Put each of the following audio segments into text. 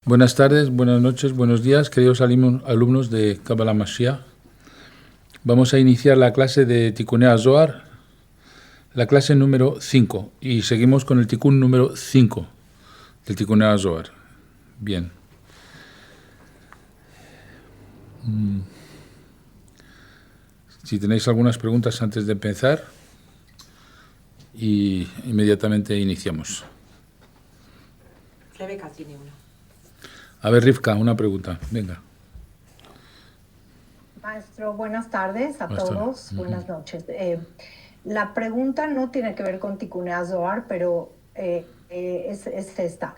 Buenas tardes, buenas noches, buenos días, queridos alumnos de Kabbalah Mashiach. Vamos a iniciar la clase de Tikkunei HaZohar, la clase número 5, y seguimos con el Tikkun número 5 del Tikkunei HaZohar. Bien. Si tenéis algunas preguntas antes de empezar, y inmediatamente iniciamos. Rebeca tiene una. A ver, Rivka, una pregunta, venga. Maestro, buenas tardes a Buenas tardes. todos, buenas noches. La pregunta no tiene que ver con Tikkunei HaZohar, pero es esta.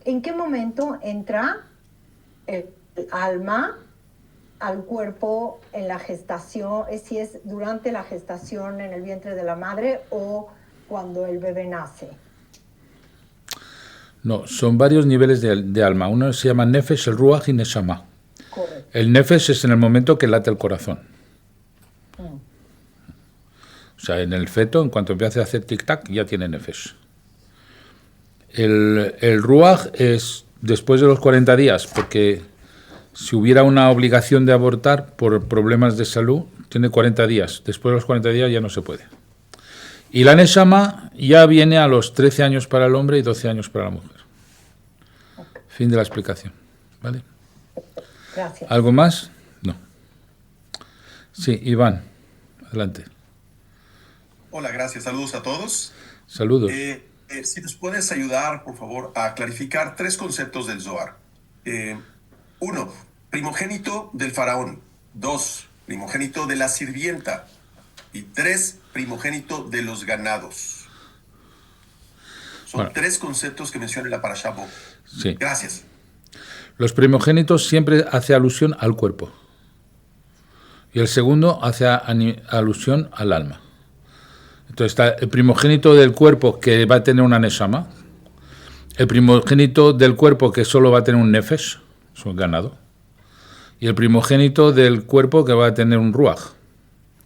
¿En qué momento entra el alma al cuerpo en la gestación? Si es durante la gestación en el vientre de la madre o cuando el bebé nace. No, son varios niveles de alma. Uno se llama Nefesh, el Ruach y Neshama. Correcto. El Nefesh es en el momento que late el corazón. O sea, en el feto, en cuanto empiece a hacer tic-tac, ya tiene Nefesh. El Ruach es después de los 40 días, porque si hubiera una obligación de abortar por problemas de salud, tiene 40 días. Después de los 40 días ya no se puede. Y la Neshama ya viene a los 13 años para el hombre y 12 años para la mujer. Fin de la explicación. ¿Vale? Gracias. ¿Algo más? No. Sí, Iván, adelante. Hola, gracias. Saludos a todos. Saludos. Si nos puedes ayudar, por favor, a clarificar tres conceptos del Zohar. Uno, primogénito del faraón. Dos, primogénito de la sirvienta. Y tres, primogénito de los ganados. Son Bueno. tres conceptos que menciona la Parashá Bo. Sí. Gracias. Los primogénitos siempre hace alusión al cuerpo. Y el segundo hace alusión al alma. Entonces está el primogénito del cuerpo que va a tener una neshama, el primogénito del cuerpo que solo va a tener un nefesh, es un ganado, y el primogénito del cuerpo que va a tener un ruach,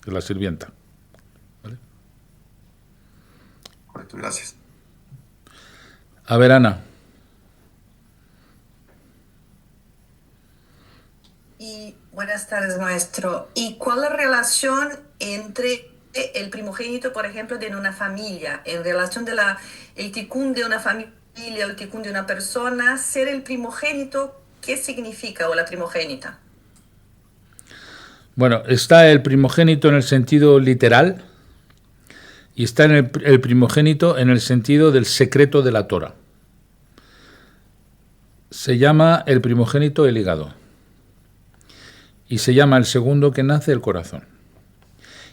que es la sirvienta. ¿Vale? Correcto, gracias. A ver, Ana. Y buenas tardes, maestro. ¿Y cuál es la relación entre el primogénito, por ejemplo, de una familia, en relación de el tikkun de una familia, el tikkun de una persona, ser el primogénito, qué significa, o la primogénita? Bueno, está el primogénito en el sentido literal y está en el primogénito en el sentido del secreto de la Torah. Se llama el primogénito el hígado y se llama el segundo que nace el corazón.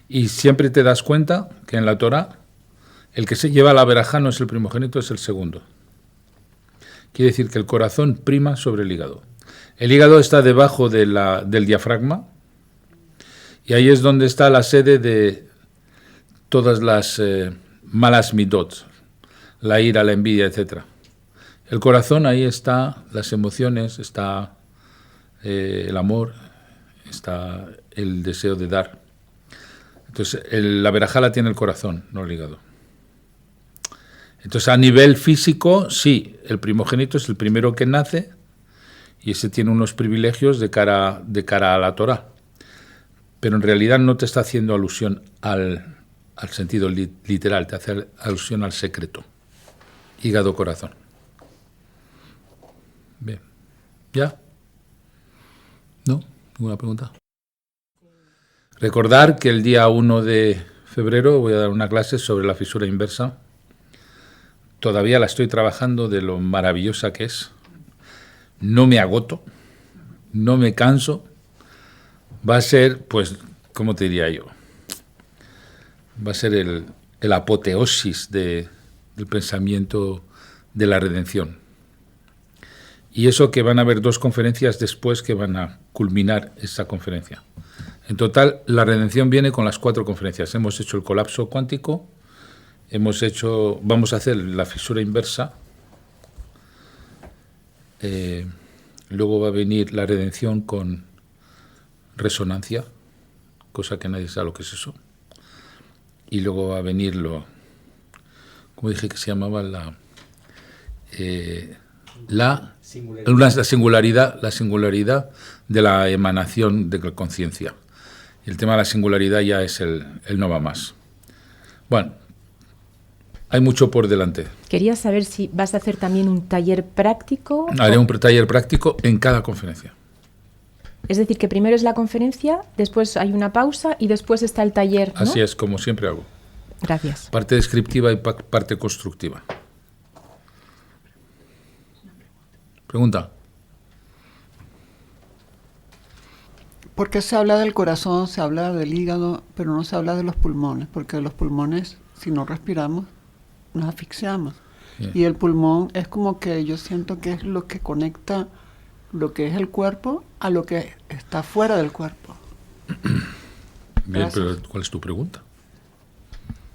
Y siempre te das cuenta que en la Torah el que se lleva la verajá no es el primogénito, es el segundo. Quiere decir que el corazón prima sobre el hígado. El hígado está debajo del diafragma y ahí es donde está la sede de todas las malas midot, la ira, la envidia, etc. El corazón, ahí está las emociones, está el amor, está el deseo de dar. Entonces, la verajá la tiene el corazón, no el hígado. Entonces, a nivel físico, sí, el primogénito es el primero que nace y ese tiene unos privilegios de cara a la Torah. Pero en realidad no te está haciendo alusión al sentido literal, te hace alusión al secreto. Hígado-corazón. Bien. ¿Ya? ¿No? ¿Ninguna pregunta? Recordar que el día 1 de febrero voy a dar una clase sobre la fisura inversa. Todavía la estoy trabajando de lo maravillosa que es. No me agoto, no me canso. Va a ser, pues, ¿cómo te diría yo? Va a ser el apoteosis del pensamiento de la redención. Y eso que van a haber 2 conferencias después que van a culminar esa conferencia. En total, la redención viene con las 4 conferencias. Hemos hecho el colapso cuántico, vamos a hacer la fisura inversa, luego va a venir la redención con resonancia, cosa que nadie sabe lo que es eso, y luego va a venir ¿cómo dije que se llamaba? la singularidad de la emanación de la conciencia. El tema de la singularidad ya es el no va más. Bueno, hay mucho por delante. Quería saber si vas a hacer también un taller práctico. Haré un taller práctico en cada conferencia. Es decir, que primero es la conferencia, después hay una pausa y después está el taller, ¿no? Así es, como siempre hago. Gracias. Parte descriptiva y parte constructiva. Pregunta. ¿Por qué se habla del corazón, se habla del hígado, pero no se habla de los pulmones? Porque los pulmones, si no respiramos, nos asfixiamos. Bien. Y el pulmón es como que yo siento que es lo que conecta lo que es el cuerpo a lo que está fuera del cuerpo. Bien, Gracias. pero ¿cuál es tu pregunta?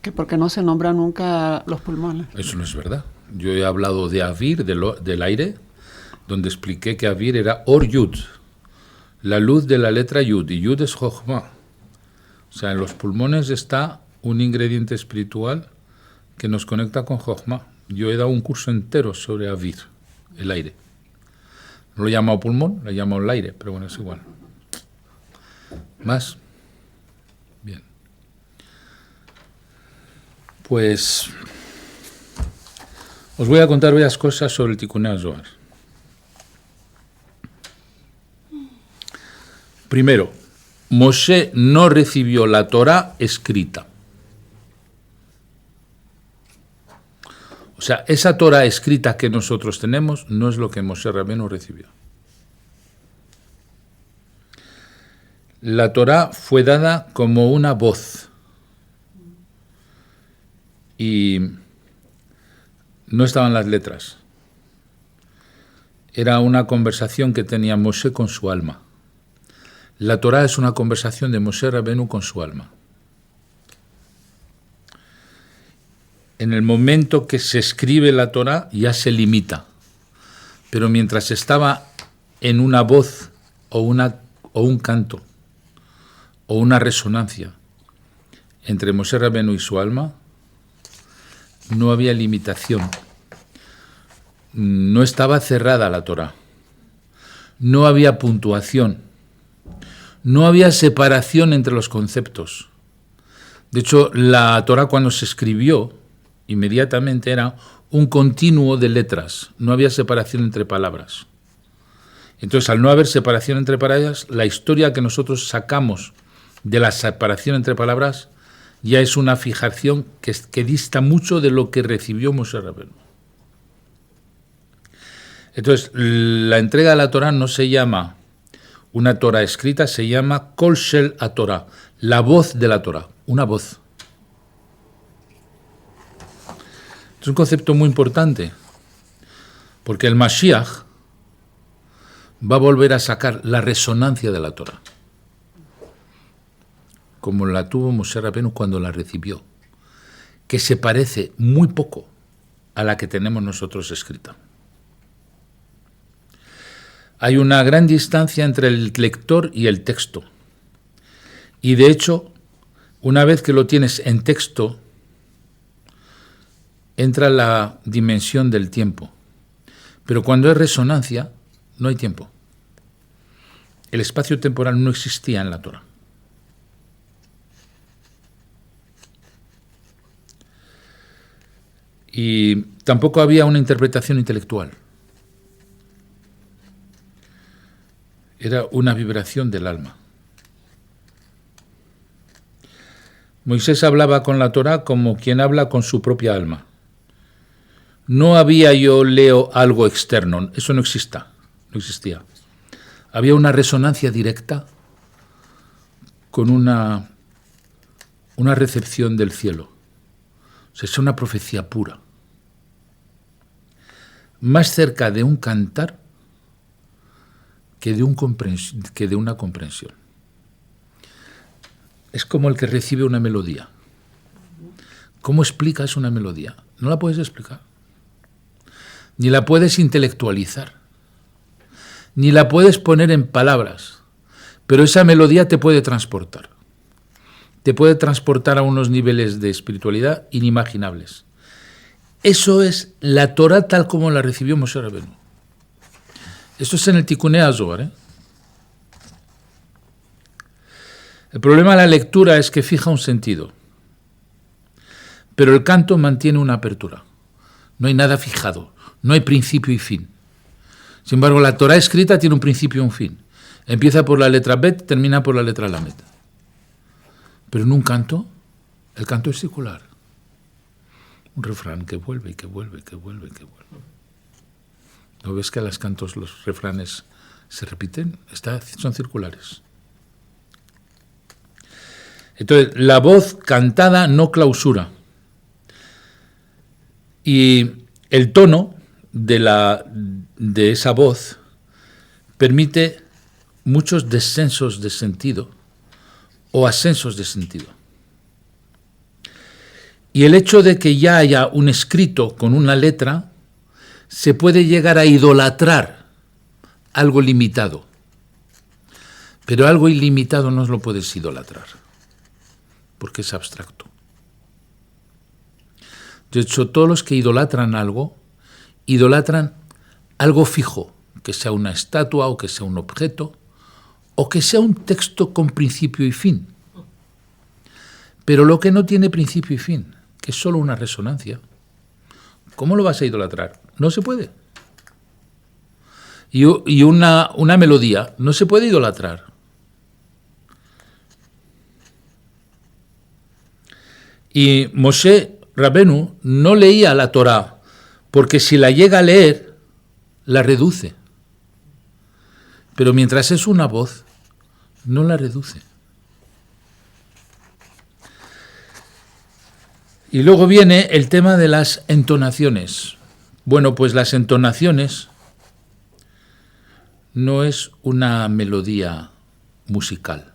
Que por qué no se nombra nunca los pulmones. Eso no es verdad. Yo he hablado de Avir, del aire, donde expliqué que Avir era Or Yud, la luz de la letra Yud, y Yud es Jochma. O sea, en los pulmones está un ingrediente espiritual que nos conecta con Jochma. Yo he dado un curso entero sobre Avir, el aire. No lo he llamado pulmón, lo he llamado el aire, pero bueno, es igual. ¿Más? Bien. Pues os voy a contar varias cosas sobre el Tikkun HaZohar. Primero, Moshe no recibió la Torá escrita. O sea, esa Torá escrita que nosotros tenemos no es lo que Moshe Rabbeinu recibió. La Torá fue dada como una voz. Y no estaban las letras. Era una conversación que tenía Moshe con su alma. La Torá es una conversación de Moshe Rabbeinu con su alma. En el momento que se escribe la Torá ya se limita. Pero mientras estaba en una voz o un canto o una resonancia entre Moshe Rabbeinu y su alma, no había limitación. No estaba cerrada la Torá. No había puntuación. No había separación entre los conceptos. De hecho, la Torá cuando se escribió, inmediatamente era un continuo de letras. No había separación entre palabras. Entonces, al no haber separación entre palabras, la historia que nosotros sacamos de la separación entre palabras ya es una fijación que dista mucho de lo que recibió Moshe Rabbeinu. Entonces, la entrega de la Torá no se llama una Torá escrita, se llama Kol Shel HaTorah, la voz de la Torá, una voz. Es un concepto muy importante, porque el Mashiach va a volver a sacar la resonancia de la Torá, como la tuvo Moshe Rabbeinu cuando la recibió, que se parece muy poco a la que tenemos nosotros escrita. Hay una gran distancia entre el lector y el texto. Y de hecho, una vez que lo tienes en texto, entra la dimensión del tiempo. Pero cuando es resonancia, no hay tiempo. El espacio temporal no existía en la Torá. Y tampoco había una interpretación intelectual. Era una vibración del alma. Moisés hablaba con la Torá como quien habla con su propia alma. No había yo leo algo externo, eso no existía. Había una resonancia directa con una recepción del cielo. O sea, es una profecía pura. Más cerca de un cantar que de una comprensión. Es como el que recibe una melodía. ¿Cómo explicas una melodía? No la puedes explicar. Ni la puedes intelectualizar. Ni la puedes poner en palabras. Pero esa melodía te puede transportar. Te puede transportar a unos niveles de espiritualidad inimaginables. Eso es la Torá tal como la recibió Moshe Rabbeinu. Esto es en el Tikkunei HaZohar, ¿eh? El problema de la lectura es que fija un sentido, pero el canto mantiene una apertura. No hay nada fijado, no hay principio y fin. Sin embargo, la Torá escrita tiene un principio y un fin. Empieza por la letra Bet, termina por la letra Lamed. Pero en un canto, el canto es circular. Un refrán que vuelve, que vuelve, que vuelve, que vuelve. ¿No ves que a los cantos los refranes se repiten? Son circulares. Entonces, la voz cantada no clausura. Y el tono de esa voz permite muchos descensos de sentido o ascensos de sentido. Y el hecho de que ya haya un escrito con una letra, se puede llegar a idolatrar algo limitado. Pero algo ilimitado no lo puedes idolatrar, porque es abstracto. De hecho, todos los que idolatran algo fijo, que sea una estatua o que sea un objeto, o que sea un texto con principio y fin. Pero lo que no tiene principio y fin, que es solo una resonancia, ¿cómo lo vas a idolatrar? No se puede. Y una melodía no se puede idolatrar. Y Moshe Rabenu no leía la Torá, porque si la llega a leer, la reduce. Pero mientras es una voz, no la reduce. Y luego viene el tema de las entonaciones. Bueno, pues las entonaciones no es una melodía musical,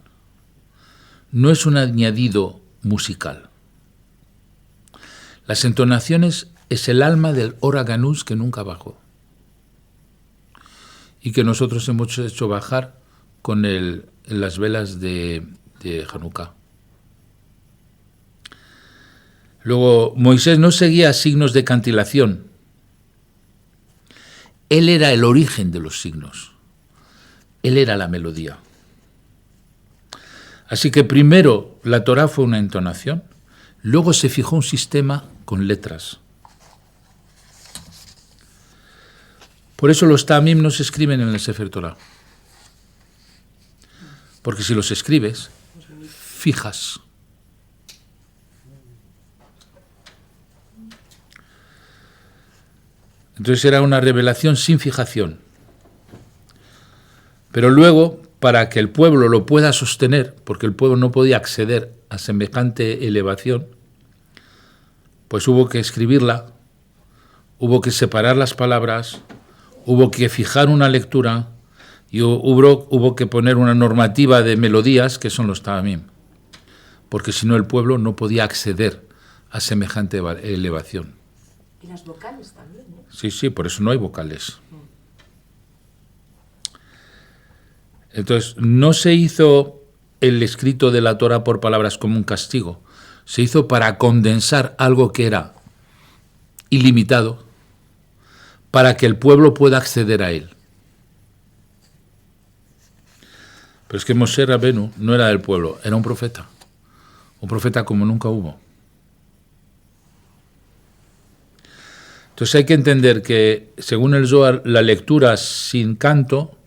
no es un añadido musical. Las entonaciones es el alma del Oraganús que nunca bajó y que nosotros hemos hecho bajar con las velas de Hanukkah. Luego, Moisés no seguía signos de cantilación. Él era el origen de los signos. Él era la melodía. Así que primero la Torá fue una entonación, luego se fijó un sistema con letras. Por eso los tamim no se escriben en el Sefer Torah. Porque si los escribes, fijas. Entonces era una revelación sin fijación. Pero luego, para que el pueblo lo pueda sostener, porque el pueblo no podía acceder a semejante elevación, pues hubo que escribirla, hubo que separar las palabras, hubo que fijar una lectura y hubo que poner una normativa de melodías que son los tamim, porque si no el pueblo no podía acceder a semejante elevación. Y las vocales también, ¿eh? Sí, por eso no hay vocales. Entonces, no se hizo el escrito de la Torá por palabras como un castigo, se hizo para condensar algo que era ilimitado, para que el pueblo pueda acceder a él. Pero es que Moshe Rabenu no era del pueblo, era un profeta como nunca hubo. Entonces hay que entender que, según el Zohar, la lectura sin canto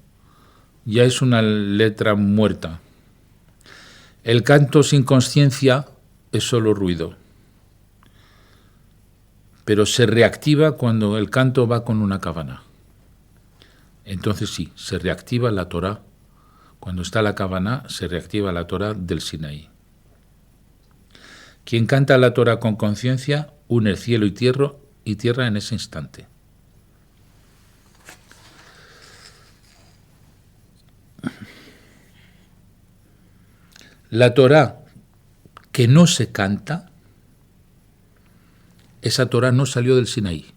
ya es una letra muerta. El canto sin conciencia es solo ruido. Pero se reactiva cuando el canto va con una kavaná. Entonces sí, se reactiva la Torá. Cuando está la kavaná, se reactiva la Torá del Sinaí. Quien canta la Torá con conciencia, une el cielo y tierra en ese instante. La Torá que no se canta, esa Torá no salió del Sinaí.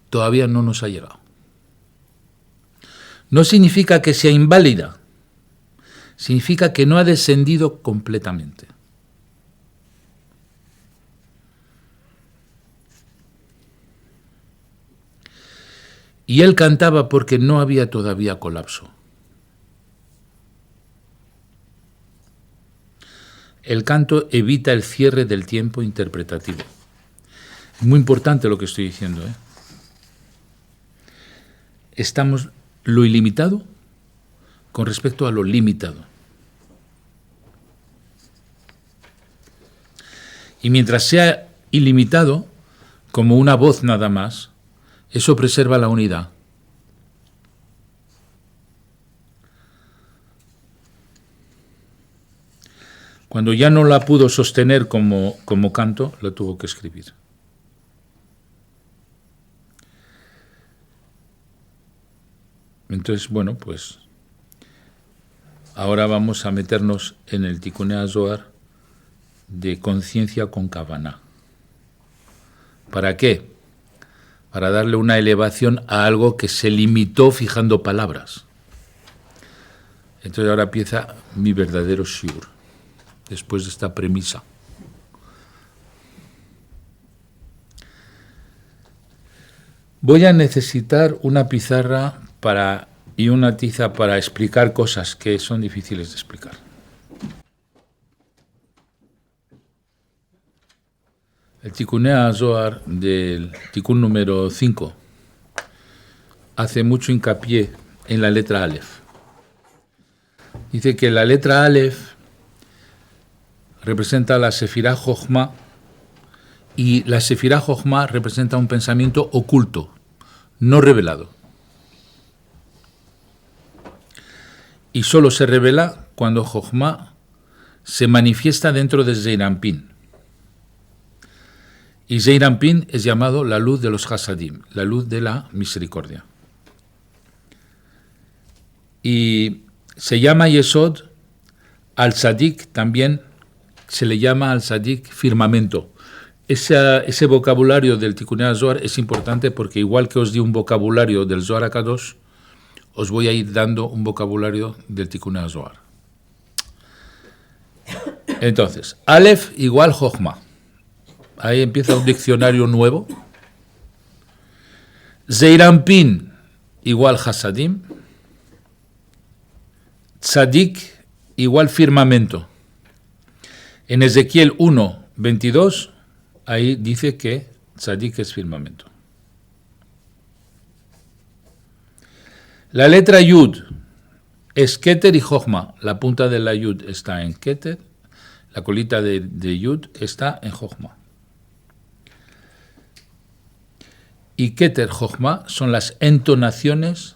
Todavía no nos ha llegado. No significa que sea inválida, significa que no ha descendido completamente. Y él cantaba porque no había todavía colapso. El canto evita el cierre del tiempo interpretativo. Es muy importante lo que estoy diciendo, ¿eh? Estamos lo ilimitado con respecto a lo limitado. Y mientras sea ilimitado, como una voz nada más, eso preserva la unidad. Cuando ya no la pudo sostener como canto, la tuvo que escribir. Entonces, bueno, pues ahora vamos a meternos en el Tikkunei HaZohar de conciencia con Kavaná. ¿Para qué? Para darle una elevación a algo que se limitó fijando palabras. Entonces ahora empieza mi verdadero shiur, después de esta premisa. Voy a necesitar una pizarra y una tiza para explicar cosas que son difíciles de explicar. El Tikkunei HaZohar del Tikkun número 5 hace mucho hincapié en la letra Aleph. Dice que la letra Aleph representa la Sefirá Jochma y la Sefirá Jochma representa un pensamiento oculto, no revelado. Y solo se revela cuando Jochma se manifiesta dentro de Zeir Anpin. Y Zeir Anpin es llamado la luz de los Hasadim, la luz de la misericordia. Y se llama Yesod al Tzadik, también se le llama al Tzadik firmamento. Ese vocabulario del Tikkunei HaZohar es importante porque igual que os di un vocabulario del Zohar HaKadosh, os voy a ir dando un vocabulario del Tikkunei HaZohar. Entonces, Aleph igual Jochma. Ahí empieza un diccionario nuevo. Zeir Anpin igual Hasadim. Tzadik igual firmamento. En Ezequiel 1, 22, ahí dice que Tzadik es firmamento. La letra Yud es Keter y Jochma. La punta de la Yud está en Keter, la colita de Yud está en Jochma. Y Keter, Jochma son las entonaciones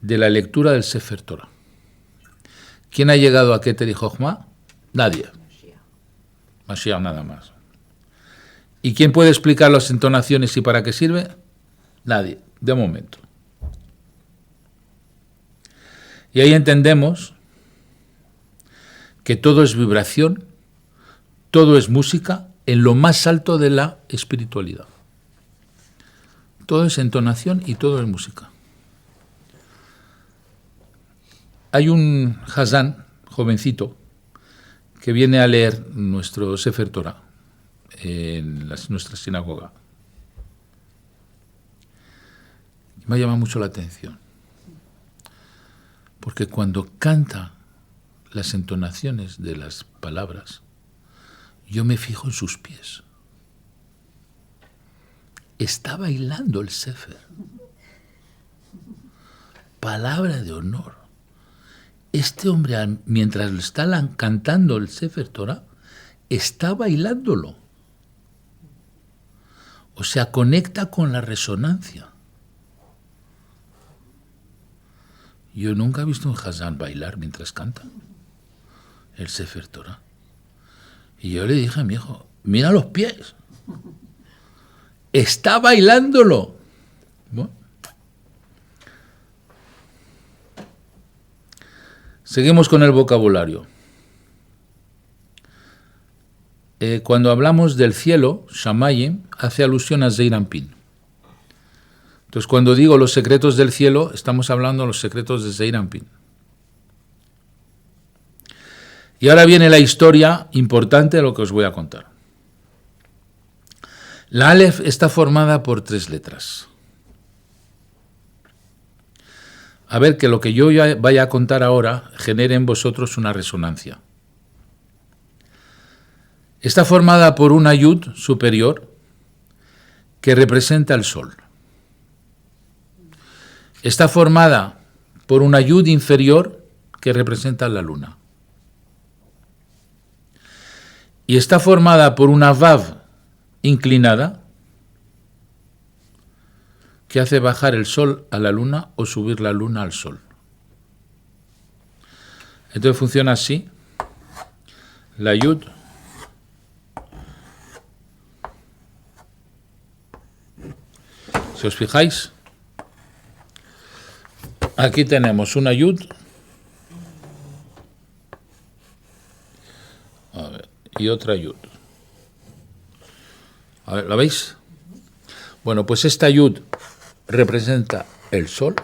de la lectura del Sefer Torah. ¿Quién ha llegado a Keter y Jochma? Nadie. Mashiach nada más. ¿Y quién puede explicar las entonaciones y para qué sirve? Nadie, de momento. Y ahí entendemos que todo es vibración, todo es música en lo más alto de la espiritualidad. Todo es entonación y todo es música. Hay un Hazán, jovencito, que viene a leer nuestro Sefer Torah en nuestra sinagoga. Me ha llamado mucho la atención, porque cuando canta las entonaciones de las palabras, yo me fijo en sus pies. Está bailando el Sefer. Palabra de honor. Este hombre, mientras le está cantando el Sefer Torah, está bailándolo. O sea, conecta con la resonancia. Yo nunca he visto un Hazán bailar mientras canta el Sefer Torah. Y yo le dije a mi hijo, mira los pies. Está bailándolo. Bueno. Seguimos con el vocabulario. Cuando hablamos del cielo, Shamayim hace alusión a Zeir Anpin. Entonces, cuando digo los secretos del cielo, estamos hablando de los secretos de Zeir Anpin. Y ahora viene la historia importante de lo que os voy a contar. La Aleph está formada por 3 letras. a ver que lo que yo vaya a contar ahora genere en vosotros una resonancia. Está formada por una yud superior que representa el sol. Está formada por una yud inferior que representa la luna. Y está formada por una vav inclinada que hace bajar el sol a la luna o subir la luna al sol. Entonces funciona así. La yud si os fijáis, aquí tenemos una yud, a ver, y otra yud. A ver, ¿la veis? Bueno, pues esta yud representa el sol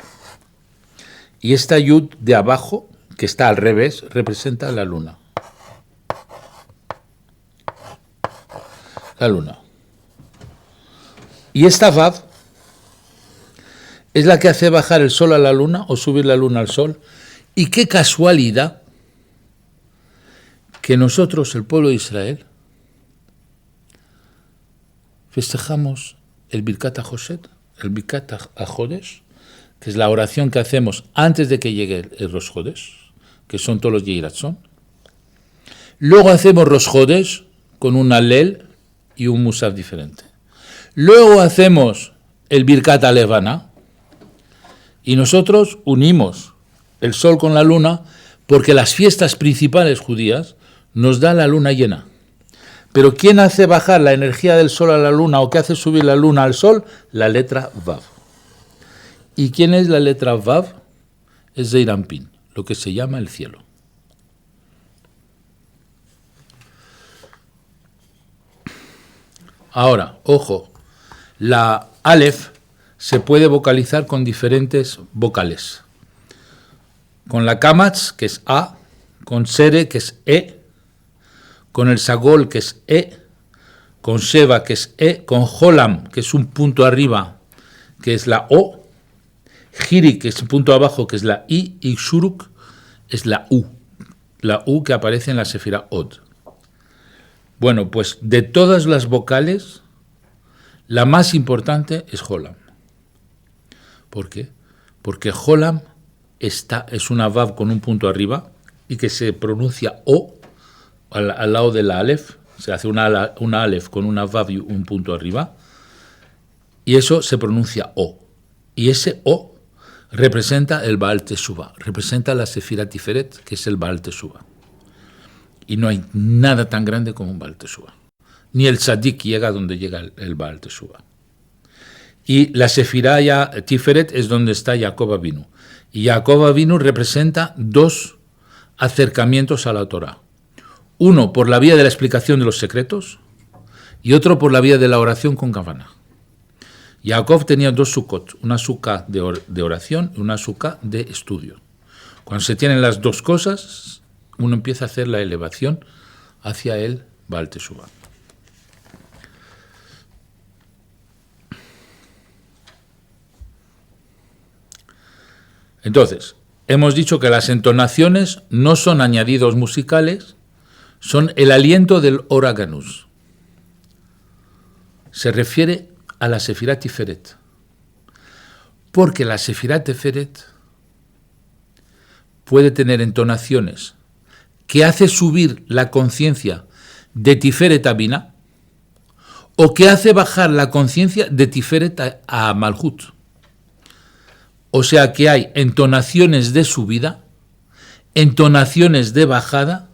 y esta yud de abajo, que está al revés, representa la luna. La luna. Y esta vav es la que hace bajar el sol a la luna o subir la luna al sol. Y qué casualidad que nosotros, el pueblo de Israel, festejamos el Birkat HaJoset, el Birkat HaJodesh, que es la oración que hacemos antes de que llegue el Rosh Hodesh, que son todos los Yehí Ratzon. Luego hacemos Rosh Hodesh con un Alel y un Musaf diferente. Luego hacemos el Birkat HaLevana, y nosotros unimos el sol con la luna porque las fiestas principales judías nos da la luna llena. Pero ¿quién hace bajar la energía del sol a la luna o qué hace subir la luna al sol? La letra Vav. ¿Y quién es la letra Vav? Es Zeir Anpin, lo que se llama el cielo. Ahora, ojo, la Aleph se puede vocalizar con diferentes vocales. Con la Kamatz, que es A, con Sere, que es E, con el Sagol, que es E, con Sheva, que es E, con Jolam, que es un punto arriba, que es la O, Giri, que es un punto abajo, que es la I, y Shuruk es la U que aparece en la Sefira Od. Bueno, pues de todas las vocales, la más importante es Jolam. ¿Por qué? Porque Jolam es una Vav con un punto arriba y que se pronuncia O al lado de la Aleph. Se hace una Aleph con una Vav y un punto arriba y eso se pronuncia O. Y ese O representa el Baal Teshuvah, representa la Sefira Tiferet, que es el Baal Teshuvah. Y no hay nada tan grande como un Baal Teshuvah. Ni el Tzadik llega donde llega el Baal Teshuvah. Y la Sefirá Tiferet es donde está Jacob Avinu. Y Jacob Avinu representa dos acercamientos a la Torá. Uno por la vía de la explicación de los secretos y otro por la vía de la oración con Kavaná. Jacob tenía dos sukkot, una sukkah de oración y una sukkah de estudio. Cuando se tienen las dos cosas, uno empieza a hacer la elevación hacia el Baal Teshuvah. Entonces, hemos dicho que las entonaciones no son añadidos musicales, son el aliento del Oraganus. Se refiere a la Sefirá Tiferet, porque la Sefirá Tiferet puede tener entonaciones que hace subir la conciencia de Tiferet a Binah o que hace bajar la conciencia de Tiferet a Malhut. O sea que hay entonaciones de subida, entonaciones de bajada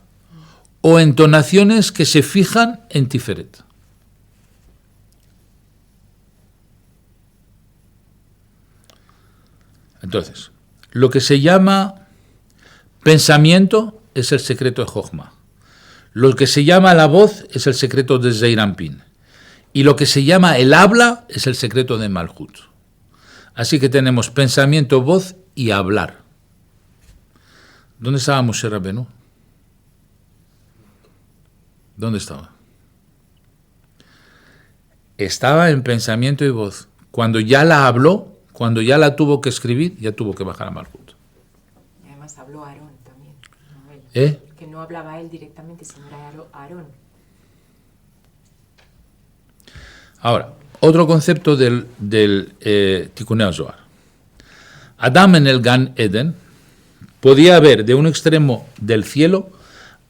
o entonaciones que se fijan en Tiferet. Entonces, lo que se llama pensamiento es el secreto de Jochma. Lo que se llama la voz es el secreto de Zeir Anpin. Y lo que se llama el habla es el secreto de Malhut. Así que tenemos pensamiento, voz y hablar. ¿Dónde estaba Moshe Rabbeinu? ¿Dónde estaba? Estaba en pensamiento y voz. Cuando ya la habló, cuando ya la tuvo que escribir, ya tuvo que bajar a Malhut. Y además habló Aarón también, no él. ¿Eh? Que no hablaba él directamente, sino era Aarón. Ahora, otro concepto del Tikkun HaZohar. Adán en el Gan Eden podía ver de un extremo del cielo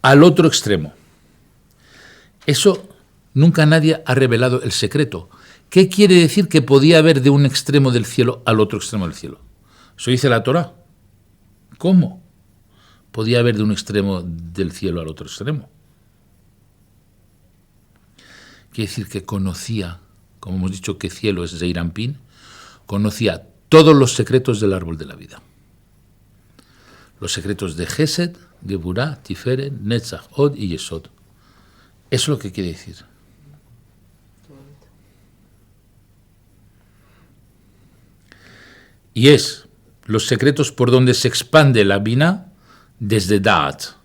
al otro extremo. Eso nunca nadie ha revelado el secreto. ¿Qué quiere decir que podía ver de un extremo del cielo al otro extremo del cielo? Eso dice la Torá. ¿Cómo podía ver de un extremo del cielo al otro extremo? Quiere decir que conocía, como hemos dicho que cielo es Zeir Anpin, conocía todos los secretos del árbol de la vida. Los secretos de Gesed, Geburah, Tiferet, Netzach, Od y Yesod. Eso es lo que quiere decir. Y es los secretos por donde se expande la Binah desde Da'at.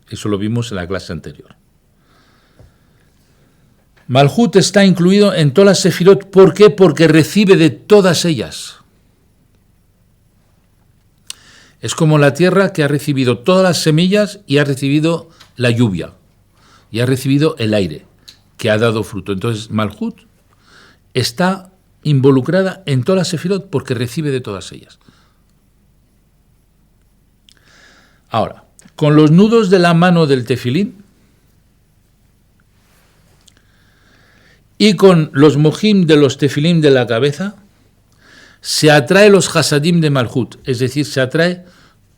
Eso lo vimos en la clase anterior. Malhut está incluido en todas las sefirot. ¿Por qué? Porque recibe de todas ellas. Es como la tierra que ha recibido todas las semillas y ha recibido la lluvia. Y ha recibido el aire, que ha dado fruto. Entonces, Malhut está involucrada en todas las sefirot porque recibe de todas ellas. Ahora, con los nudos de la mano del tefilín y con los mojim de los tefilín de la cabeza, se atrae los hasadim de Malhut, es decir, se atrae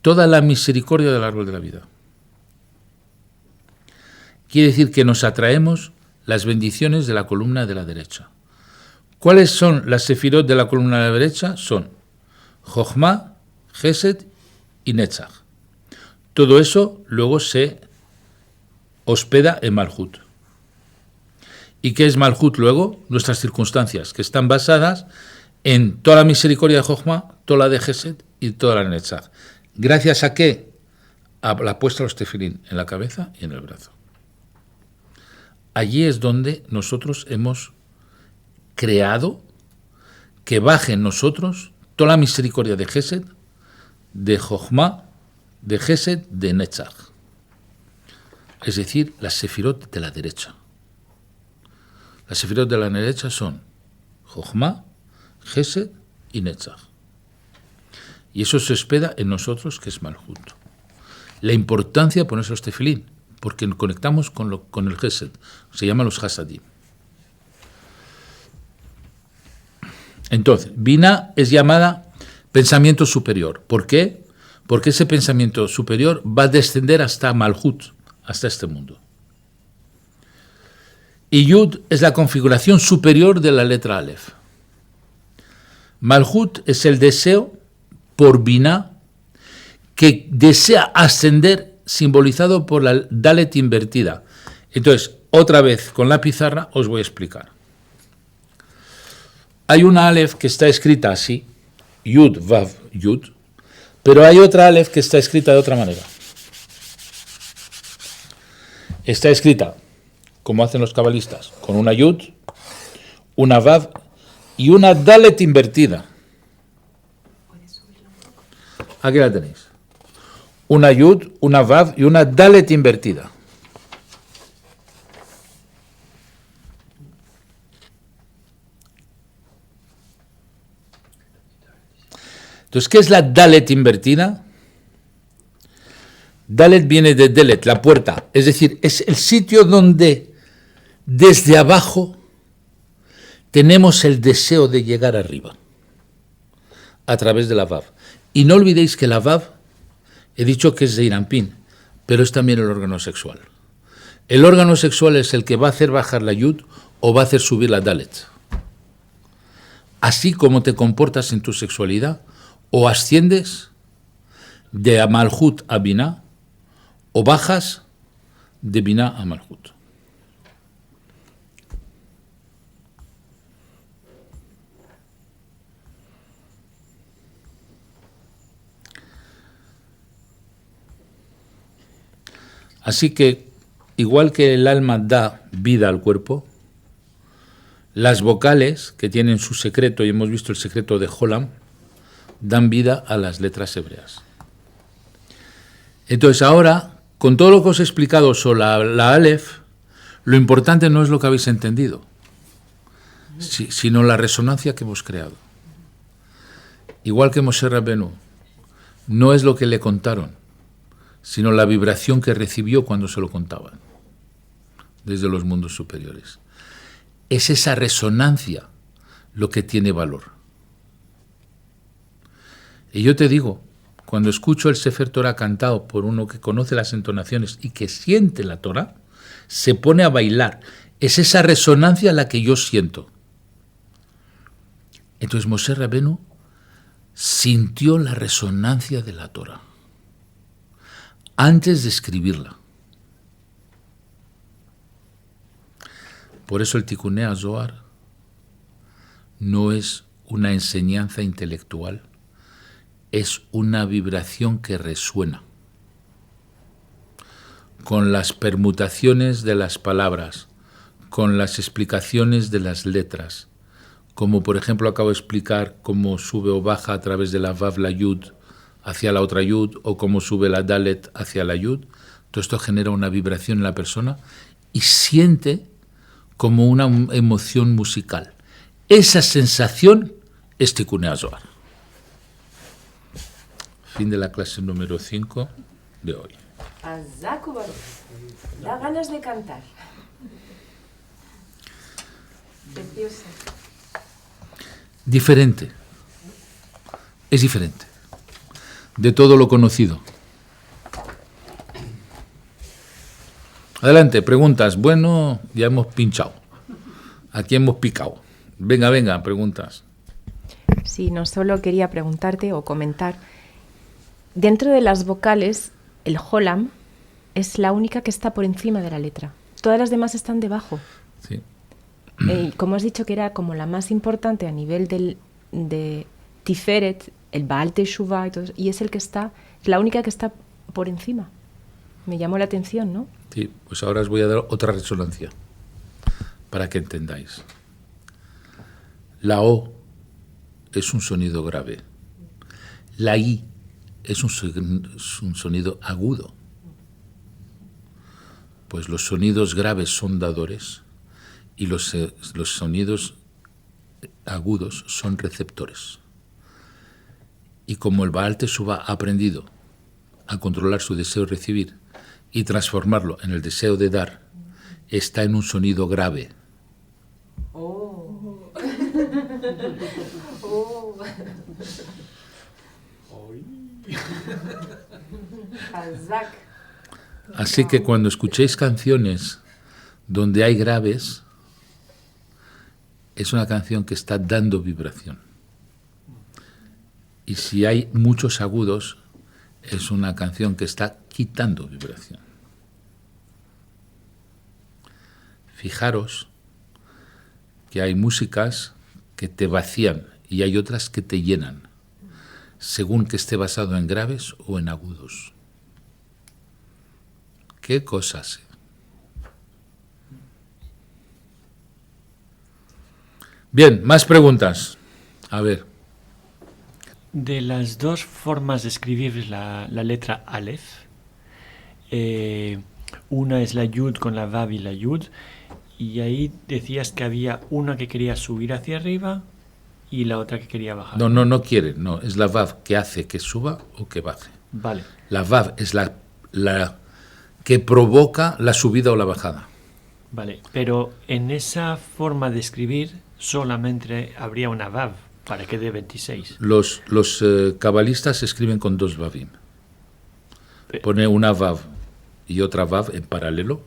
toda la misericordia del árbol de la vida. Quiere decir que nos atraemos las bendiciones de la columna de la derecha. ¿Cuáles son las sefirot de la columna de la derecha? Son Jochma, Gesed y Netzach. Todo eso luego se hospeda en Malhut. ¿Y qué es Malhut luego? Nuestras circunstancias, que están basadas en toda la misericordia de Jochma, toda la de Gesed y toda la de Netzach. ¿Gracias a qué? A la puesta de los tefilín en la cabeza y en el brazo. Allí es donde nosotros hemos creado que baje en nosotros toda la misericordia de Gesed, de Jochma, de Gesed, de Netzach. Es decir, las sefirot de la derecha. Las sefirot de la derecha son Jochma, Gesed y Netzach. Y eso se hospeda en nosotros, que es Malhut. La importancia de ponerse los tefilín, porque conectamos con el Gesed. Se llaman los Hasadim. Entonces, Binah es llamada pensamiento superior. ¿Por qué? Porque ese pensamiento superior va a descender hasta Malhut, hasta este mundo. Y Yud es la configuración superior de la letra Aleph. Malhut es el deseo por Binah que desea ascender, simbolizado por la Dalet invertida. Entonces, otra vez con la pizarra os voy a explicar. Hay una Aleph que está escrita así, Yud, Vav, Yud, pero hay otra Aleph que está escrita de otra manera. Está escrita, como hacen los cabalistas, con una Yud, una Vav y una Dalet invertida. Aquí la tenéis. Una Yud, una Vav y una Dalet invertida. Entonces, ¿qué es la Dalet invertida? Dalet viene de Delet, la puerta. Es decir, es el sitio donde desde abajo tenemos el deseo de llegar arriba, a través de la Vav. Y no olvidéis que la Vav, he dicho que es Zeir Anpin, pero es también el órgano sexual. El órgano sexual es el que va a hacer bajar la Yud o va a hacer subir la Dalet. Así como te comportas en tu sexualidad, o asciendes de Malhut a Binah, o bajas de Binah a Malhut. Así que, igual que el alma da vida al cuerpo, las vocales, que tienen su secreto, y hemos visto el secreto de Jolam, dan vida a las letras hebreas. Entonces ahora, con todo lo que os he explicado sobre la Aleph, lo importante no es lo que habéis entendido, sino la resonancia que hemos creado. Igual que Moshe Rabbeinu, no es lo que le contaron, sino la vibración que recibió cuando se lo contaban, desde los mundos superiores. Es esa resonancia lo que tiene valor. Y yo te digo, cuando escucho el Sefer Torah cantado por uno que conoce las entonaciones y que siente la Torah, se pone a bailar. Es esa resonancia la que yo siento. Entonces Moshe Rabbeinu sintió la resonancia de la Torah antes de escribirla. Por eso el Tikkunei HaZohar no es una enseñanza intelectual, es una vibración que resuena con las permutaciones de las palabras, con las explicaciones de las letras, como por ejemplo acabo de explicar cómo sube o baja a través de la Vav la Yud hacia la otra Yud, o cómo sube la Dalet hacia la Yud. Todo esto genera una vibración en la persona y siente como una emoción musical. Esa sensación es Tikkunei HaZohar. Fin de la clase número 5 de hoy. Hazak ubaruch. Da ganas de cantar. Precioso. Diferente. Es diferente de todo lo conocido. Adelante, preguntas. Bueno, ya hemos pinchado. Aquí hemos picado. Venga, preguntas. Sí, no solo quería preguntarte o comentar. Dentro de las vocales, el Jolam es la única que está por encima de la letra. Todas las demás están debajo. Sí. Como has dicho que era como la más importante a nivel de Tiferet, el Baal Teshuvah y es la única que está por encima. Me llamó la atención, ¿no? Sí, pues ahora os voy a dar otra resonancia para que entendáis. La O es un sonido grave. La I es un sonido agudo. Pues los sonidos graves son dadores y los sonidos agudos son receptores. Y como el Baal Teshuvah ha aprendido a controlar su deseo de recibir y transformarlo en el deseo de dar, está en un sonido grave. Oh. Hazak. Así que cuando escuchéis canciones donde hay graves, es una canción que está dando vibración. Y si hay muchos agudos, es una canción que está quitando vibración. Fijaros que hay músicas que te vacían y hay otras que te llenan, según que esté basado en graves o en agudos. ¿Qué cosas? Bien, más preguntas. A ver. De las dos formas de escribir la letra Aleph, una es la Yud con la Vav y la Yud, y ahí decías que había una que quería subir hacia arriba y la otra que quería bajar. No quiere, no, es la Vav que hace que suba o que baje. Vale. La Vav es la que provoca la subida o la bajada. Vale, pero en esa forma de escribir solamente habría una Vav para que dé 26. Los cabalistas escriben con dos Vavim. Pone una Vav y otra Vav en paralelo,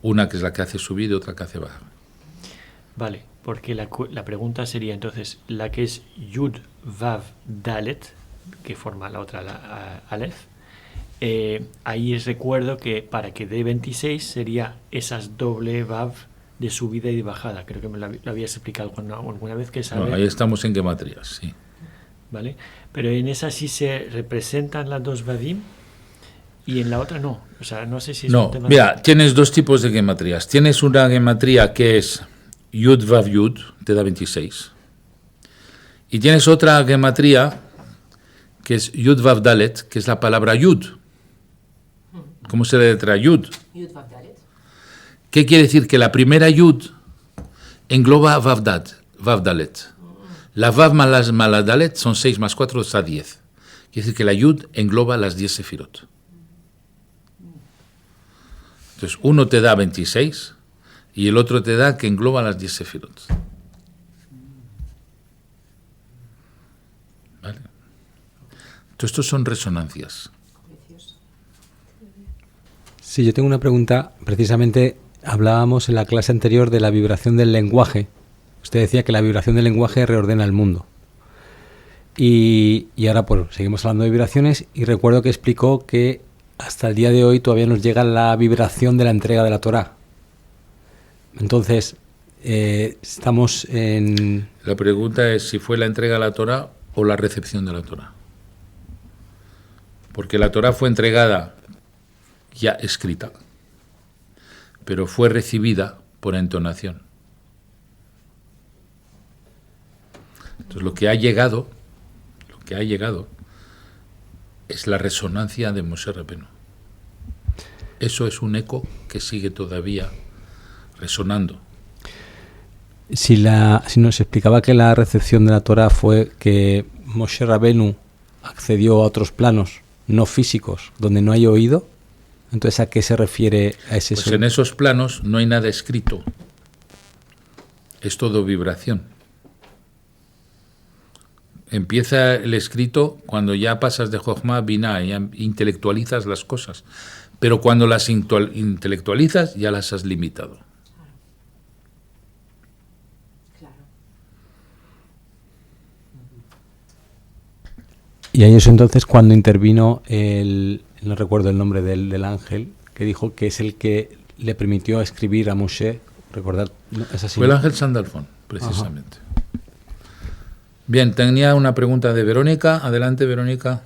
una que es la que hace subida y otra que hace bajar. Vale, porque la pregunta sería entonces, la que es Yud, Vav, Dalet, que forma la otra, la Aleph, ahí recuerdo que para que dé 26 sería esas doble Vav de subida y de bajada. Creo que me lo habías explicado alguna vez que sabe. No, ahí estamos en gematrías, sí. Vale, pero en esa sí se representan las dos Vavim y en la otra no. O sea, no sé si es un tema. Mira, tienes dos tipos de gematrías. Tienes una gematría que es Yud Vav Yud, te da 26. Y tienes otra gematría que es Yud Vav Dalet, que es la palabra Yud. ¿Cómo se letra Yud? Yud Vav Dalet. ¿Qué quiere decir? Que la primera Yud engloba Vav Dalet. La Vav más la Dalet son 6 más 4 está 10. Quiere decir que la Yud engloba las 10 sefirot. Entonces, uno te da 26 y el otro te da que engloba las 10 sefirot. ¿Vale? Todo esto son resonancias. Sí, yo tengo una pregunta. Precisamente hablábamos en la clase anterior de la vibración del lenguaje. Usted decía que la vibración del lenguaje reordena el mundo. Y ahora pues seguimos hablando de vibraciones y recuerdo que explicó que hasta el día de hoy todavía nos llega la vibración de la entrega de la Torá. Entonces, estamos en... La pregunta es si fue la entrega de la Torá o la recepción de la Torá. Porque la Torá fue entregada ya escrita, pero fue recibida por entonación. Entonces lo que ha llegado es la resonancia de Moshe Rabbeinu. Eso es un eco que sigue todavía resonando. Si nos explicaba que la recepción de la Torá fue que Moshe Rabbeinu accedió a otros planos no físicos donde no hay oído, entonces ¿a qué se refiere a ese Pues sonido? en esos planos no hay nada escrito. Es todo vibración. Empieza el escrito cuando ya pasas de Jochma a Binah, ya intelectualizas las cosas. Pero cuando las intelectualizas ya las has limitado. Y ahí es entonces cuando intervino no recuerdo el nombre del ángel, que dijo que es el que le permitió escribir a Moshe, recordar, ¿no? ¿Es así? Fue el ángel Sandalfón, precisamente. Ajá. Bien, tenía una pregunta de Verónica. Adelante, Verónica.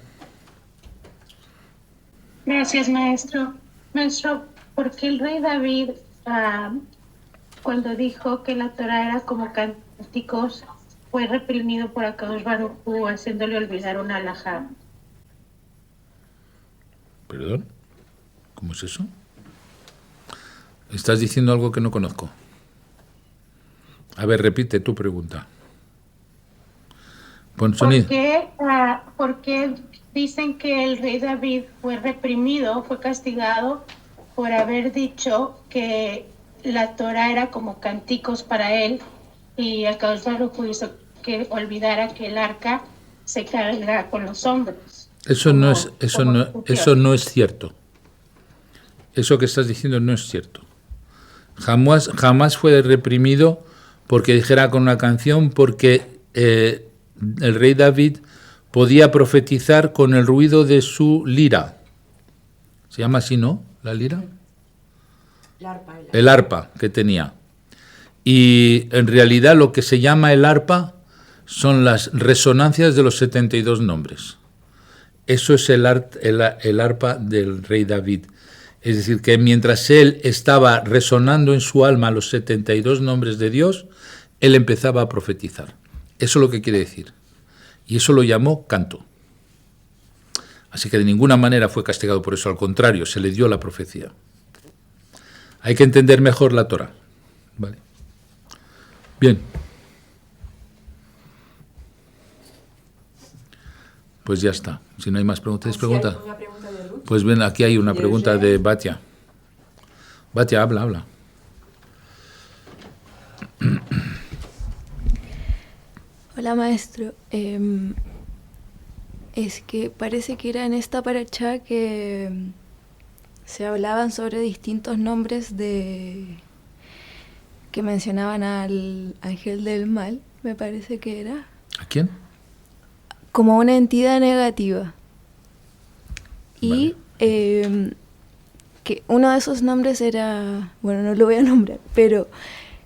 Gracias, maestro. Maestro, ¿por qué el rey David, cuando dijo que la Torá era como cánticos, fue reprimido por Akadosh Baruj Hu, haciéndole olvidar una alajá? ¿Perdón? ¿Cómo es eso? Estás diciendo algo que no conozco. A ver, repite tu pregunta. Pon sonido. ¿Por qué dicen que el rey David fue reprimido, fue castigado por haber dicho que la Torá era como canticos para él y Akadosh Baruj Hu hizo que olvidara que el arca se carga con los hombres? Eso no es cierto. Eso que estás diciendo no es cierto. Jamás fue reprimido porque dijera con una canción, porque el rey David podía profetizar con el ruido de su lira. ¿Se llama así, no? ¿La lira? El arpa que tenía. Y en realidad lo que se llama el arpa son las resonancias de los 72 nombres. Eso es el arpa del rey David. Es decir, que mientras él estaba resonando en su alma los 72 nombres de Dios, él empezaba a profetizar. Eso es lo que quiere decir. Y eso lo llamó canto. Así que de ninguna manera fue castigado por eso, al contrario, se le dio la profecía. Hay que entender mejor la Torá. ¿Vale? Bien. Pues ya está. Si no hay más preguntas, pregunta. Pues bien, aquí hay una pregunta de Batia. Batia, habla. Hola, maestro. Es que parece que era en esta parachá que se hablaban sobre distintos nombres que mencionaban al ángel del mal, me parece que era. ¿A quién? Como una entidad negativa. Y que uno de esos nombres era, bueno, no lo voy a nombrar, pero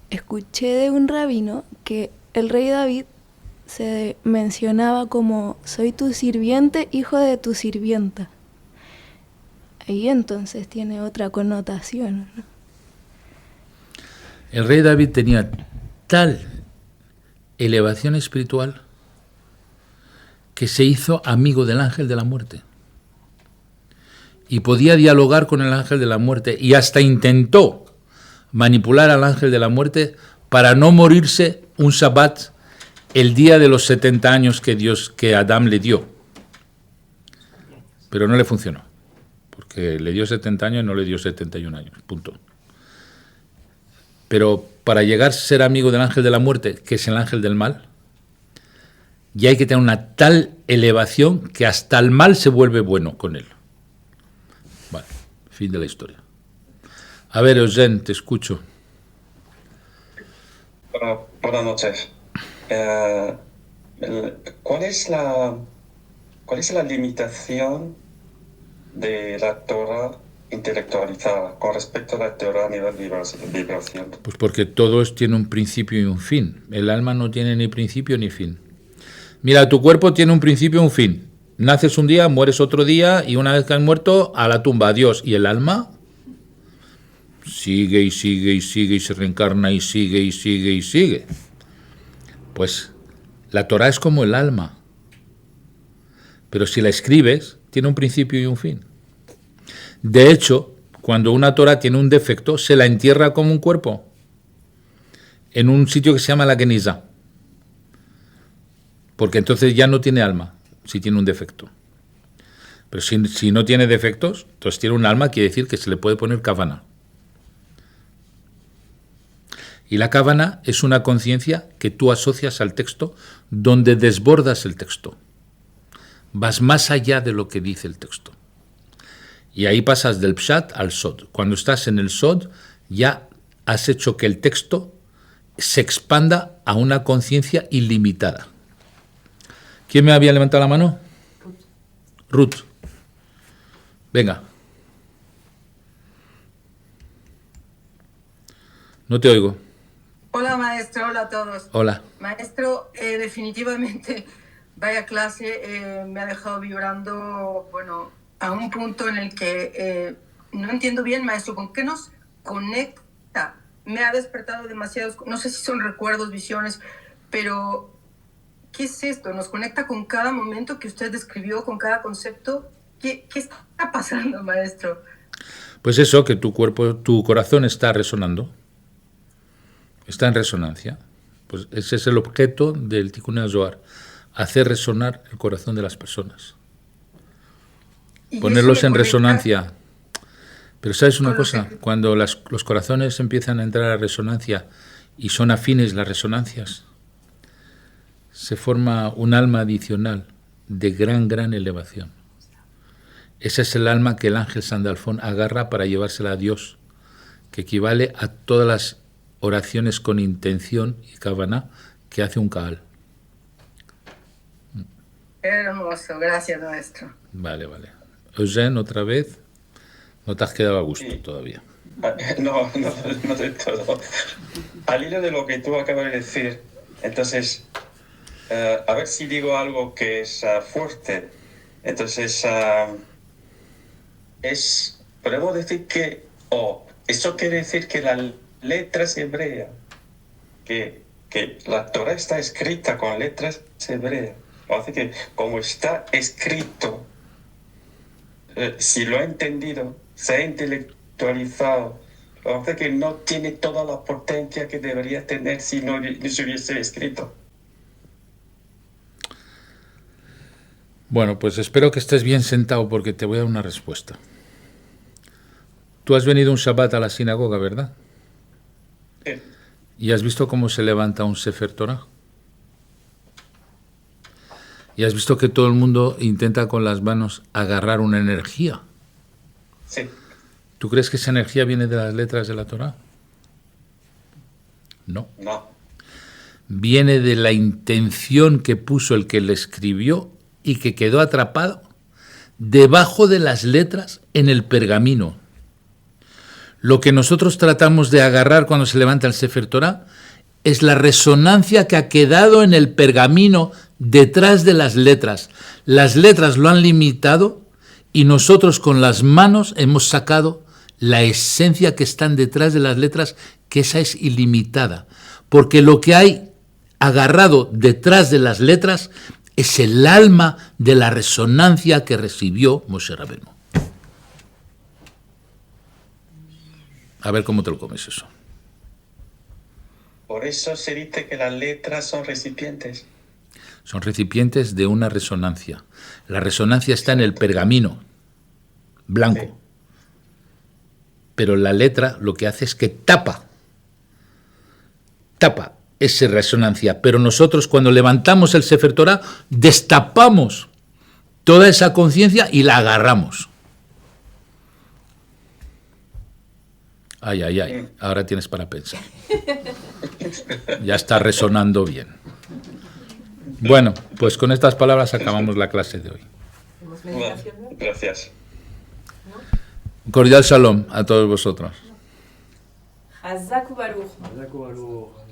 escuché de un rabino que el rey David se mencionaba como soy tu sirviente, hijo de tu sirvienta. Ahí entonces tiene otra connotación, ¿no? El rey David tenía tal elevación espiritual que se hizo amigo del ángel de la muerte. Y podía dialogar con el ángel de la muerte y hasta intentó manipular al ángel de la muerte para no morirse un Shabbat el día de los 70 años que Adán le dio. Pero no le funcionó, porque le dio 70 años y no le dio 71 años, punto. Pero para llegar a ser amigo del ángel de la muerte, que es el ángel del mal, ya hay que tener una tal elevación que hasta el mal se vuelve bueno con él. Vale, fin de la historia. A ver, Eugene, te escucho. Buenas noches. ¿Cuál es la limitación de la Torah intelectualizada con respecto a la Torah a nivel vibración? Pues porque todo tiene un principio y un fin. El alma no tiene ni principio ni fin. Mira, tu cuerpo tiene un principio y un fin. Naces un día, mueres otro día y una vez que has muerto, a la tumba, adiós. ¿Y el alma? Sigue y sigue y sigue y se reencarna y sigue y sigue y sigue. Pues la Torah es como el alma. Pero si la escribes, tiene un principio y un fin. De hecho, cuando una Torah tiene un defecto, se la entierra como un cuerpo en un sitio que se llama la Geniza. Porque entonces ya no tiene alma, si tiene un defecto. Pero si no tiene defectos, entonces tiene un alma, quiere decir que se le puede poner kavana. Y la kavana es una conciencia que tú asocias al texto, donde desbordas el texto. Vas más allá de lo que dice el texto. Y ahí pasas del pshat al sod. Cuando estás en el sod, ya has hecho que el texto se expanda a una conciencia ilimitada. ¿Quién me había levantado la mano? Ruth. Venga. No te oigo. Hola, maestro. Hola a todos. Hola. Maestro, definitivamente, vaya clase, me ha dejado vibrando, bueno, a un punto en el que no entiendo bien, maestro, ¿con qué nos conecta? Me ha despertado demasiados, no sé si son recuerdos, visiones, pero ¿qué es esto? ¿Nos conecta con cada momento que usted describió, con cada concepto? ¿Qué está pasando, maestro? Pues eso, que tu cuerpo, tu corazón está resonando. Está en resonancia. Pues ese es el objeto del Tikkun HaZohar, hacer resonar el corazón de las personas. Ponerlos en resonancia. Pero ¿sabes una cosa? Cuando los corazones empiezan a entrar a resonancia y son afines las resonancias, se forma un alma adicional de gran elevación. Ese es el alma que el ángel Sandalfón agarra para llevársela a Dios, que equivale a todas las oraciones con intención y kavaná que hace un Kaal. Hermoso, gracias, maestro. Vale. Eugene, otra vez, no te has quedado a gusto todavía. No de todo. Al hilo de lo que tú acabas de decir, entonces, a ver si digo algo que es fuerte. Entonces, podemos decir que, eso quiere decir que las letras hebreas, que la Torah está escrita con letras hebreas. Así que, como está escrito, si lo he entendido, se ha intelectualizado, hace que no tiene toda la potencia que debería tener si no se hubiese escrito. Bueno, pues espero que estés bien sentado porque te voy a dar una respuesta. Tú has venido un Shabbat a la sinagoga, ¿verdad? Sí. ¿Y has visto cómo se levanta un Sefer Torah? ¿Y has visto que todo el mundo intenta con las manos agarrar una energía? Sí. ¿Tú crees que esa energía viene de las letras de la Torah? No. Viene de la intención que puso el que le escribió y que quedó atrapado debajo de las letras en el pergamino. Lo que nosotros tratamos de agarrar cuando se levanta el Sefer Torah es la resonancia que ha quedado en el pergamino detrás de las letras. Las letras lo han limitado y nosotros con las manos hemos sacado la esencia que están detrás de las letras, que esa es ilimitada. Porque lo que hay agarrado detrás de las letras es el alma de la resonancia que recibió Moshe Rabenu. A ver cómo te lo comes eso. Por eso se dice que las letras son recipientes. Son recipientes de una resonancia. La resonancia está en el pergamino blanco. Sí. Pero la letra lo que hace es que tapa esa resonancia. Pero nosotros cuando levantamos el Sefer Torah, destapamos toda esa conciencia y la agarramos. Ay, ay, ay. Ahora tienes para pensar. Ya está resonando bien. Bueno, pues con estas palabras acabamos la clase de hoy. Bueno, gracias. Cordial shalom a todos vosotros. Hazaku Baruch. Hazaku Baruch.